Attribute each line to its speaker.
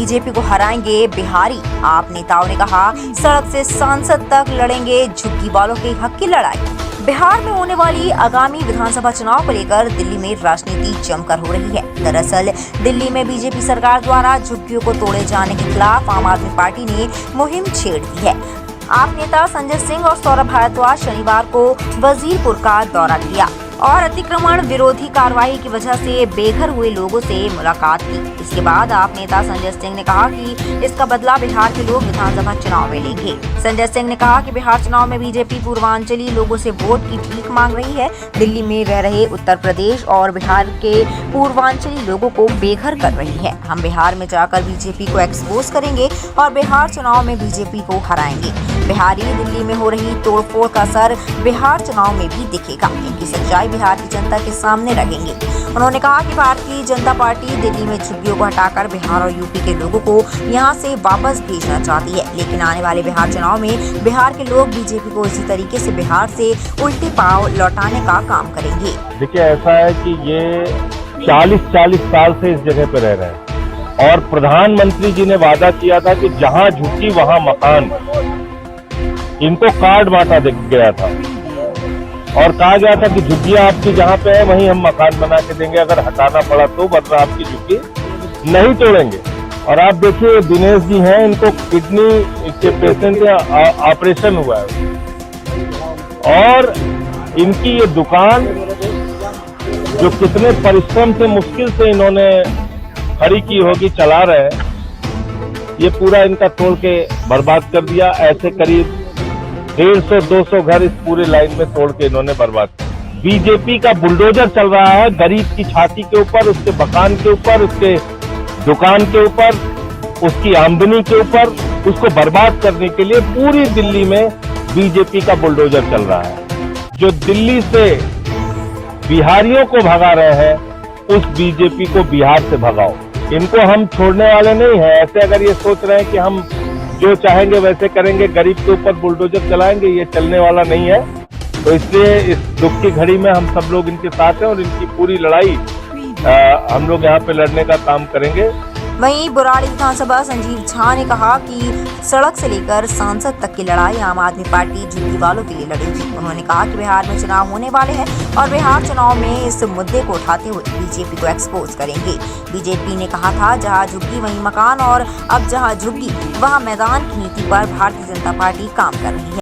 Speaker 1: BJP को हराएंगे बिहारी। आप नेताओं ने कहा, सड़क से सांसद तक लड़ेंगे झुग्गी वालों के हक की लड़ाई। बिहार में होने वाली आगामी विधानसभा चुनाव को लेकर दिल्ली में राजनीति जमकर हो रही है। दरअसल दिल्ली में बीजेपी सरकार द्वारा झुग्गियों को तोड़े जाने के खिलाफ आम आदमी पार्टी ने मुहिम छेड़ दी है। आप नेता संजय सिंह और सौरभ भारद्वाज शनिवार को वजीरपुर का दौरा किया और अतिक्रमण विरोधी कार्रवाई की वजह से बेघर हुए लोगों से मुलाकात की। इसके बाद आप नेता संजय सिंह ने कहा कि इसका बदला बिहार के लोग विधानसभा चुनाव में लेंगे। संजय सिंह ने कहा कि बिहार चुनाव में बीजेपी पूर्वांचली लोगों से वोट की भीख मांग रही है। दिल्ली में रह रहे उत्तर प्रदेश और बिहार के पूर्वांचली लोगों को बेघर कर रही है। हम बिहार में जाकर बीजेपी को एक्सपोज करेंगे और बिहार चुनाव में बीजेपी को हराएंगे। बिहारी दिल्ली में हो रही तोड़फोड़ का असर बिहार चुनाव में भी दिखेगा। इनकी सच्चाई बिहार की जनता के सामने रखेंगे। उन्होंने कहा कि भारतीय जनता पार्टी दिल्ली में झुग्गियों को हटाकर बिहार और यूपी के लोगों को यहां से वापस भेजना चाहती है, लेकिन आने वाले बिहार चुनाव में बिहार के लोग बीजेपी को इसी तरीके से बिहार से उल्टे पांव लौटाने का काम करेंगे।
Speaker 2: देखिए, ऐसा है कि ये 40 साल से इस जगह पे रह रहे हैं और प्रधानमंत्री जी ने वादा किया था कि जहां झुग्गी वहां मकान। इनको कार्ड बांटा गया था और कहा गया था कि झुग्गियां आपकी जहां पे है वहीं हम मकान बना के देंगे, अगर हटाना पड़ा तो, वरना आपकी झुग्गी नहीं तोड़ेंगे। और आप देखिए, दिनेश जी हैं, इनको किडनी के पेशेंट का ऑपरेशन हुआ है और इनकी ये दुकान जो कितने परिश्रम से, मुश्किल से इन्होंने खड़ी की होगी, चला रहे हैं, ये पूरा इनका तोड़ के बर्बाद कर दिया। ऐसे करीब 150-200 घर इस पूरे लाइन में तोड़ के इन्होंने बर्बाद किया। बीजेपी का बुलडोजर चल रहा है गरीब की छाती के ऊपर, उसके मकान के ऊपर, उसके दुकान के ऊपर, उसकी आमदनी के ऊपर। उसको बर्बाद करने के लिए पूरी दिल्ली में बीजेपी का बुलडोजर चल रहा है। जो दिल्ली से बिहारियों को भगा रहे हैं, उस बीजेपी को बिहार से भगाओ। इनको हम छोड़ने वाले नहीं है। ऐसे अगर ये सोच रहे हैं कि हम जो चाहेंगे वैसे करेंगे, गरीब के ऊपर बुलडोजर चलाएंगे, ये चलने वाला नहीं है। तो इसलिए इस दुख की घड़ी में हम सब लोग इनके साथ हैं और इनकी पूरी लड़ाई हम लोग यहाँ पे लड़ने का काम करेंगे।
Speaker 1: वहीं बुराड़ी विधानसभा संजीव झा ने कहा कि सड़क से लेकर सांसद तक की लड़ाई आम आदमी पार्टी झुग्गी वालों के लिए लड़ेगी। उन्होंने कहा कि बिहार में चुनाव होने वाले हैं और बिहार चुनाव में इस मुद्दे को उठाते हुए बीजेपी को एक्सपोज करेंगे। बीजेपी ने कहा था, जहां झुग्गी वहीं मकान, और अब जहां झुग्गी वहां मैदान की नीति पर भारतीय जनता पार्टी काम कर रही है।